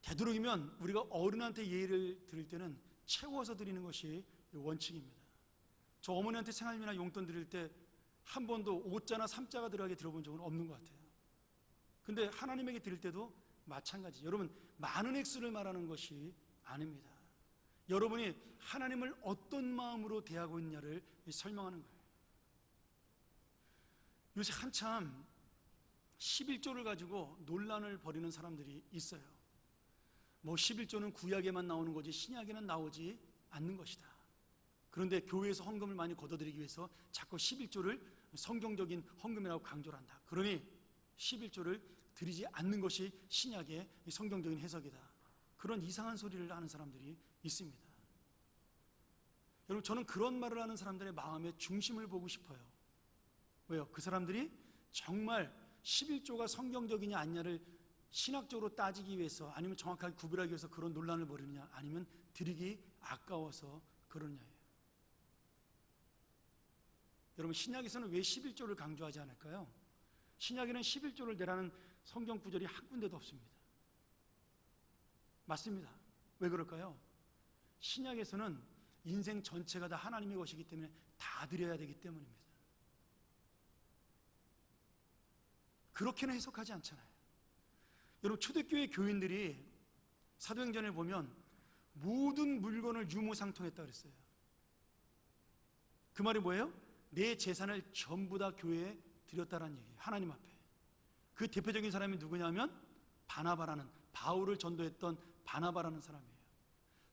되도록이면 우리가 어른한테 예의를 드릴 때는 채워서 드리는 것이 원칙입니다. 저 어머니한테 생활비나 용돈 드릴 때 한 번도 5자나 3자가 들어가게 들어본 적은 없는 것 같아요. 근데 하나님에게 드릴 때도 마찬가지. 여러분 많은 액수를 말하는 것이 아닙니다. 여러분이 하나님을 어떤 마음으로 대하고 있냐를 설명하는 거예요. 요새 한참 11조를 가지고 논란을 벌이는 사람들이 있어요. 뭐 11조는 구약에만 나오는 거지 신약에는 나오지 않는 것이다. 그런데 교회에서 헌금을 많이 걷어들이기 위해서 자꾸 11조를 성경적인 헌금이라고 강조를 한다. 그러니 11조를 드리지 않는 것이 신약의 성경적인 해석이다. 그런 이상한 소리를 하는 사람들이 있습니다. 여러분 저는 그런 말을 하는 사람들의 마음의 중심을 보고 싶어요. 왜요? 그 사람들이 정말 11조가 성경적이냐 아니냐를 신학적으로 따지기 위해서 아니면 정확하게 구별하기 위해서 그런 논란을 벌이느냐 아니면 드리기 아까워서 그러느냐예요. 여러분 신약에서는 왜 11조를 강조하지 않을까요? 신약에는 11조를 내라는 성경 구절이 한 군데도 없습니다. 맞습니다. 왜 그럴까요? 신약에서는 인생 전체가 다 하나님의 것이기 때문에 다 드려야 되기 때문입니다. 그렇게는 해석하지 않잖아요. 여러분 초대교회 교인들이 사도행전에 보면 모든 물건을 유무상통했다 그랬어요. 그 말이 뭐예요? 내 재산을 전부 다 교회에 드렸다라는 얘기예요. 하나님 앞에. 그 대표적인 사람이 누구냐면 바나바라는, 바울을 전도했던 바나바라는 사람이에요.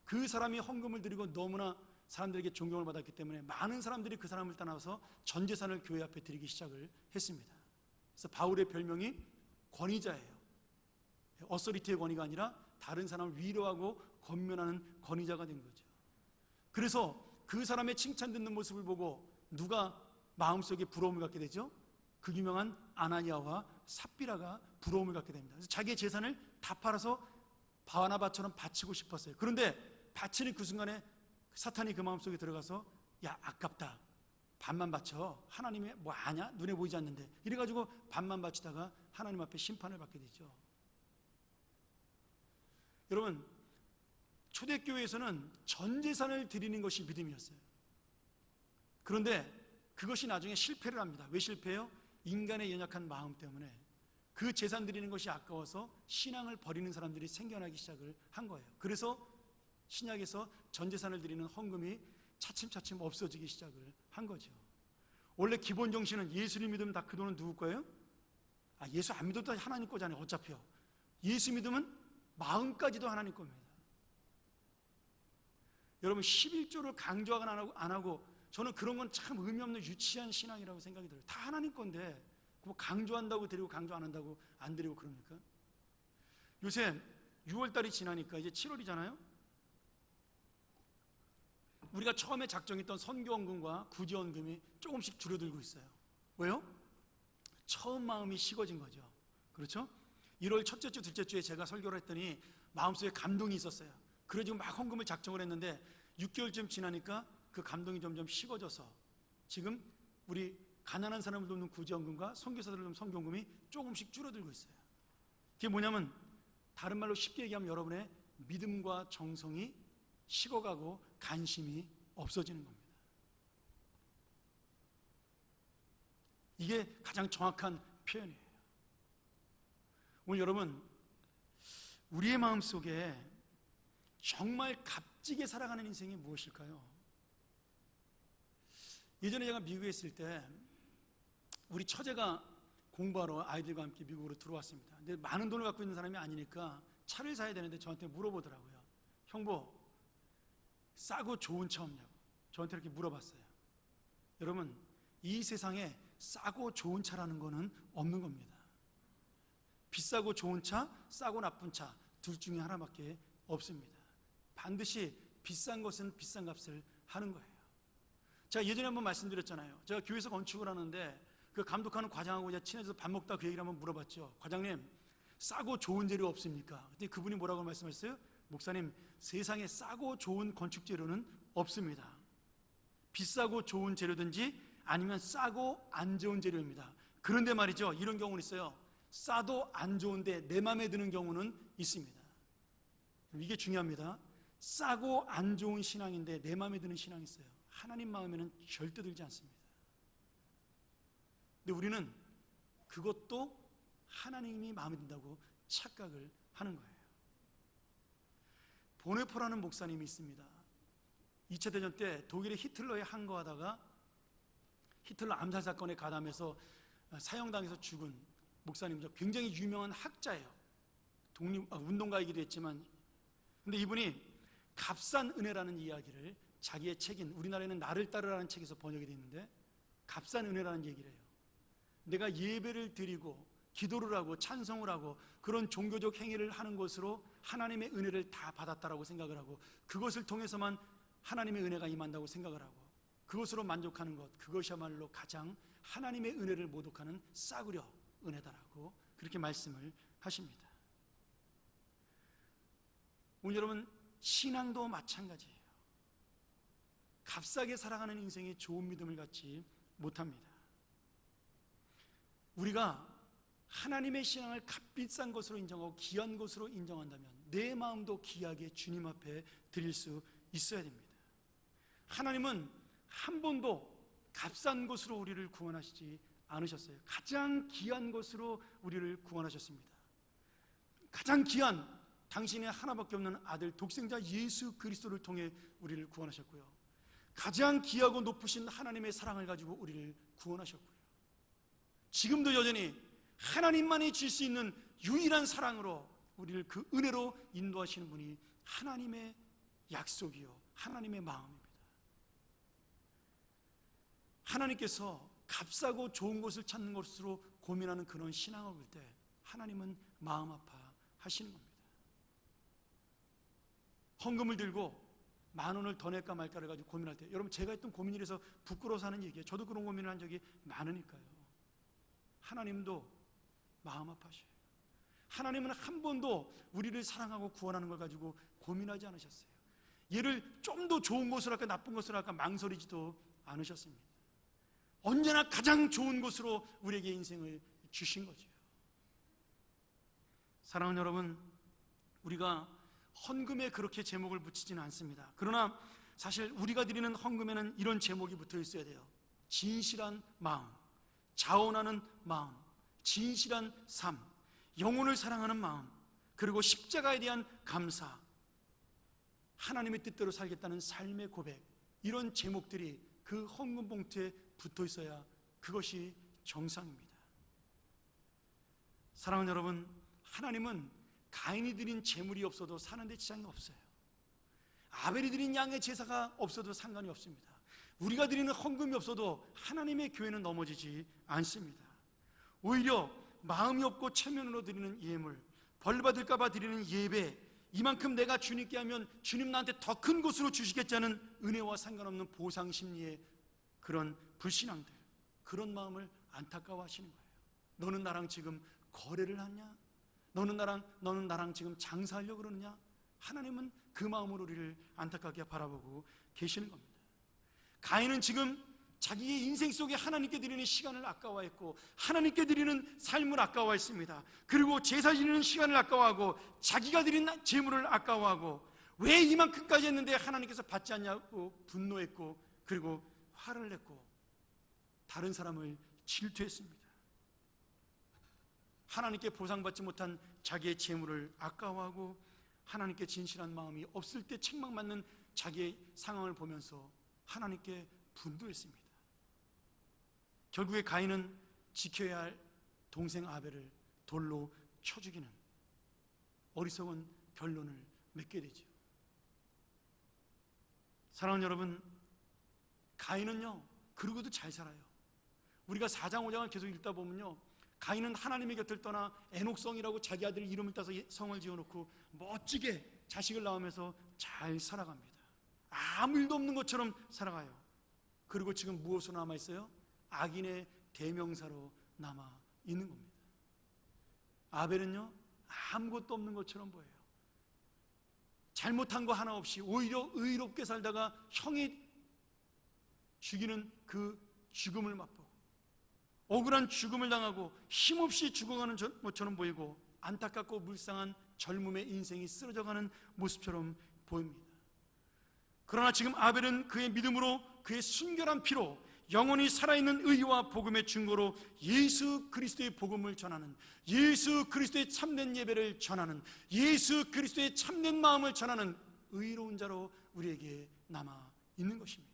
그 사람이 헌금을 드리고 너무나 사람들에게 존경을 받았기 때문에 많은 사람들이 그 사람을 따라서 전 재산을 교회 앞에 드리기 시작을 했습니다. 그래서 바울의 별명이 권위자예요. 어서리티의 권위가 아니라 다른 사람을 위로하고 권면하는 권위자가 된 거죠. 그래서 그 사람의 칭찬 듣는 모습을 보고 누가 마음속에 부러움을 갖게 되죠? 그 유명한 아나니아와 삽비라가 부러움을 갖게 됩니다. 그래서 자기의 재산을 다 팔아서 바나바처럼 바치고 싶었어요. 그런데 바치는 그 순간에 사탄이 그 마음속에 들어가서 야 아깝다, 반만 바쳐, 하나님이 뭐 아냐? 눈에 보이지 않는데, 이래가지고 반만 바치다가 하나님 앞에 심판을 받게 되죠. 여러분 초대교회에서는 전 재산을 드리는 것이 믿음이었어요. 그런데 그것이 나중에 실패를 합니다. 왜 실패해요? 인간의 연약한 마음 때문에 그 재산 드리는 것이 아까워서 신앙을 버리는 사람들이 생겨나기 시작을 한 거예요. 그래서 신약에서 전 재산을 드리는 헌금이 차츰차츰 없어지기 시작을 한 거죠. 원래 기본 정신은 예수를 믿으면 다 그 돈은 누구 거예요? 예수 안 믿어도 하나님 거잖아요. 어차피요. 예수 믿으면 마음까지도 하나님 겁니다. 여러분 11조를 강조하거나 안 하고 저는 그런 건 참 의미 없는 유치한 신앙이라고 생각이 들어요. 다 하나님 건데 뭐 강조한다고 드리고 강조 안 한다고 안 드리고 그럽니까? 요새 6월달이 지나니까 이제 7월이잖아요. 우리가 처음에 작정했던 선교헌금과 구제헌금이 조금씩 줄어들고 있어요. 왜요? 처음 마음이 식어진 거죠. 그렇죠? 1월 첫째 주, 둘째 주에 제가 설교를 했더니 마음속에 감동이 있었어요. 그래가지고 막 헌금을 작정을 했는데 6개월쯤 지나니까 그 감동이 점점 식어져서 지금 우리 가난한 사람을 돕는 구제헌금과 선교사들을 돕는 선교헌금이 조금씩 줄어들고 있어요. 그게 뭐냐면 다른 말로 쉽게 얘기하면 여러분의 믿음과 정성이 식어가고 관심이 없어지는 겁니다. 이게 가장 정확한 표현이에요. 오늘 여러분 우리의 마음속에 정말 값지게 살아가는 인생이 무엇일까요? 예전에 제가 미국에 있을 때 우리 처제가 공부하러 아이들과 함께 미국으로 들어왔습니다. 근데 많은 돈을 갖고 있는 사람이 아니니까 차를 사야 되는데 저한테 물어보더라고요. 형부 싸고 좋은 차 없냐고 저한테 이렇게 물어봤어요. 여러분 이 세상에 싸고 좋은 차라는 거는 없는 겁니다. 비싸고 좋은 차, 싸고 나쁜 차 둘 중에 하나밖에 없습니다. 반드시 비싼 것은 비싼 값을 하는 거예요. 제가 예전에 한번 말씀드렸잖아요. 제가 교회에서 건축을 하는데 그 감독하는 과장하고 이제 친해져서 밥 먹다 그 얘기를 한번 물어봤죠. 과장님, 싸고 좋은 재료 없습니까? 그때 그분이 뭐라고 말씀하셨어요? 목사님, 세상에 싸고 좋은 건축 재료는 없습니다. 비싸고 좋은 재료든지 아니면 싸고 안 좋은 재료입니다. 그런데 말이죠, 이런 경우는 있어요. 싸도 안 좋은데 내 마음에 드는 경우는 있습니다. 이게 중요합니다. 싸고 안 좋은 신앙인데 내 마음에 드는 신앙이 있어요. 하나님 마음에는 절대 들지 않습니다. 근데 우리는 그것도 하나님이 마음에 든다고 착각을 하는 거예요. 보네포라는 목사님이 있습니다. 2차 대전 때 독일의 히틀러에 항거하다가 히틀러 암살 사건에 가담해서 사형당해서 죽은 목사님이죠. 굉장히 유명한 학자예요. 운동가이기도 했지만, 근데 이분이 값싼 은혜라는 이야기를 자기의 책인, 우리나라에는 나를 따르라는 책에서 번역이 되어 있는데, 값싼 은혜라는 얘기를 해요. 내가 예배를 드리고 기도를 하고 찬송을 하고 그런 종교적 행위를 하는 것으로 하나님의 은혜를 다 받았다라고 생각을 하고, 그것을 통해서만 하나님의 은혜가 임한다고 생각을 하고, 그것으로 만족하는 것, 그것이야말로 가장 하나님의 은혜를 모독하는 싸구려 은혜다라고 그렇게 말씀을 하십니다. 오늘 여러분, 신앙도 마찬가지예요. 값싸게 살아가는 인생에 좋은 믿음을 갖지 못합니다. 우리가 하나님의 신앙을 값비싼 것으로 인정하고 귀한 것으로 인정한다면 내 마음도 귀하게 주님 앞에 드릴 수 있어야 됩니다. 하나님은 한 번도 값싼 것으로 우리를 구원하시지 않으셨어요. 가장 귀한 것으로 우리를 구원하셨습니다. 가장 귀한 당신의 하나밖에 없는 아들 독생자 예수 그리스도를 통해 우리를 구원하셨고요. 가장 귀하고 높으신 하나님의 사랑을 가지고 우리를 구원하셨고요. 지금도 여전히 하나님만이 줄 수 있는 유일한 사랑으로 우리를 그 은혜로 인도하시는 분이 하나님의 약속이요, 하나님의 마음입니다. 하나님께서 값싸고 좋은 것을 찾는 것으로 고민하는 그런 신앙을 볼 때 하나님은 마음 아파하시는 겁니다. 헌금을 들고 10,000원을 더 낼까 말까를 가지고 고민할 때, 여러분, 제가 했던 고민이라서 부끄러워서 하는 얘기예요. 저도 그런 고민을 한 적이 많으니까요. 하나님도 마음 아파하셔요. 하나님은 한 번도 우리를 사랑하고 구원하는 걸 가지고 고민하지 않으셨어요. 얘를 좀 더 좋은 것으로 할까 나쁜 것으로 할까 망설이지도 않으셨습니다. 언제나 가장 좋은 것으로 우리에게 인생을 주신 거죠. 사랑하는 여러분, 우리가 헌금에 그렇게 제목을 붙이지는 않습니다. 그러나 사실 우리가 드리는 헌금에는 이런 제목이 붙어 있어야 돼요. 진실한 마음, 자원하는 마음, 진실한 삶, 영혼을 사랑하는 마음, 그리고 십자가에 대한 감사, 하나님의 뜻대로 살겠다는 삶의 고백, 이런 제목들이 그 헌금 봉투에 붙어 있어야 그것이 정상입니다. 사랑하는 여러분, 하나님은 가인이 드린 제물이 없어도 사는데 지장이 없어요. 아벨이 드린 양의 제사가 없어도 상관이 없습니다. 우리가 드리는 헌금이 없어도 하나님의 교회는 넘어지지 않습니다. 오히려 마음이 없고 체면으로 드리는 예물, 벌 받을까 봐 드리는 예배, 이만큼 내가 주님께 하면 주님 나한테 더 큰 것으로 주시겠다는 은혜와 상관없는 보상 심리의 그런 불신앙들, 그런 마음을 안타까워하시는 거예요. 너는 나랑 지금 거래를 하냐? 너는 나랑 지금 장사하려고 그러느냐? 하나님은 그 마음으로 우리를 안타깝게 바라보고 계시는 겁니다. 가인은 지금 자기의 인생 속에 하나님께 드리는 시간을 아까워했고 하나님께 드리는 삶을 아까워했습니다. 그리고 제사 지내는 시간을 아까워하고 자기가 드린 재물을 아까워하고 왜 이만큼까지 했는데 하나님께서 받지 않냐고 분노했고, 그리고 화를 냈고 다른 사람을 질투했습니다. 하나님께 보상받지 못한 자기의 재물을 아까워하고 하나님께 진실한 마음이 없을 때 책망받는 자기의 상황을 보면서 하나님께 분노했습니다. 결국에 가인은 지켜야 할 동생 아벨을 돌로 쳐 죽이는 어리석은 결론을 맺게 되죠. 사랑하는 여러분, 가인은요 그러고도 잘 살아요. 우리가 4장 5장을 계속 읽다 보면요, 가인은 하나님의 곁을 떠나 에녹성이라고 자기 아들 이름을 따서 성을 지어놓고 멋지게 자식을 낳으면서 잘 살아갑니다. 아무 일도 없는 것처럼 살아가요. 그리고 지금 무엇으로 남아있어요? 악인의 대명사로 남아있는 겁니다. 아벨은요, 아무것도 없는 것처럼 보여요. 잘못한 거 하나 없이 오히려 의롭게 살다가 형이 죽이는 그 죽음을 맛보고 억울한 죽음을 당하고 힘없이 죽어가는 것처럼 보이고 안타깝고 불쌍한 젊음의 인생이 쓰러져가는 모습처럼 보입니다. 그러나 지금 아벨은 그의 믿음으로, 그의 순결한 피로 영원히 살아있는 의와 복음의 증거로 예수 그리스도의 복음을 전하는, 예수 그리스도의 참된 예배를 전하는, 예수 그리스도의 참된 마음을 전하는 의로운 자로 우리에게 남아 있는 것입니다.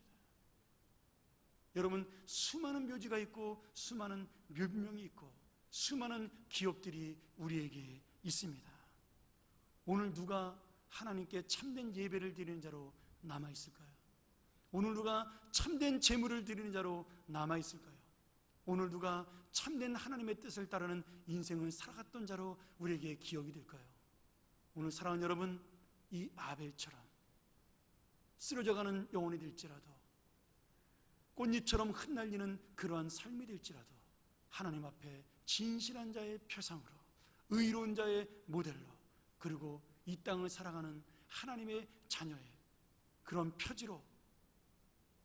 여러분, 수많은 묘지가 있고 수많은 묘명이 있고 수많은 기업들이 우리에게 있습니다. 오늘 누가 하나님께 참된 예배를 드리는 자로 남아 있을까요? 오늘 누가 참된 제물을 드리는 자로 남아 있을까요? 오늘 누가 참된 하나님의 뜻을 따르는 인생을 살아갔던 자로 우리에게 기억이 될까요? 오늘 사랑하는 여러분, 이 아벨처럼 쓰러져가는 영혼이 될지라도, 꽃잎처럼 흩날리는 그러한 삶이 될지라도 하나님 앞에 진실한 자의 표상으로, 의로운 자의 모델로, 그리고 이 땅을 살아가는 하나님의 자녀의 그런 표지로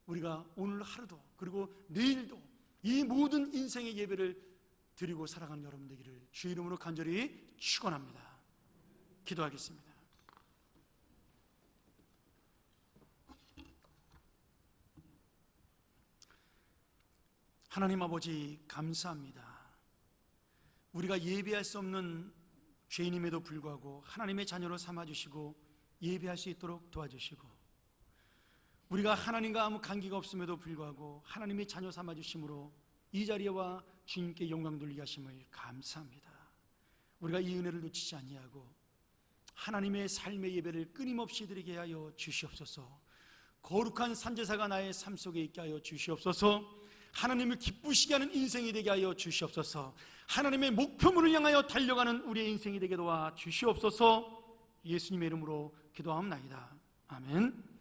우리가 오늘 하루도 그리고 내일도 이 모든 인생의 예배를 드리고 살아가는 여러분 되기를 주의 이름으로 간절히 축원합니다. 기도하겠습니다. 하나님 아버지, 감사합니다. 우리가 예배할 수 없는 죄인임에도 불구하고 하나님의 자녀로 삼아주시고 예배할 수 있도록 도와주시고, 우리가 하나님과 아무 관계가 없음에도 불구하고 하나님의 자녀 삼아주심으로 이 자리에 와 주님께 영광 돌리게 하심을 감사합니다. 우리가 이 은혜를 놓치지 아니하고 하나님의 삶의 예배를 끊임없이 드리게 하여 주시옵소서. 거룩한 산제사가 나의 삶 속에 있게 하여 주시옵소서. 하나님을 기쁘시게 하는 인생이 되게 하여 주시옵소서. 하나님의 목표물을 향하여 달려가는 우리의 인생이 되게 도와 주시옵소서. 예수님의 이름으로 기도하옵나이다. 아멘.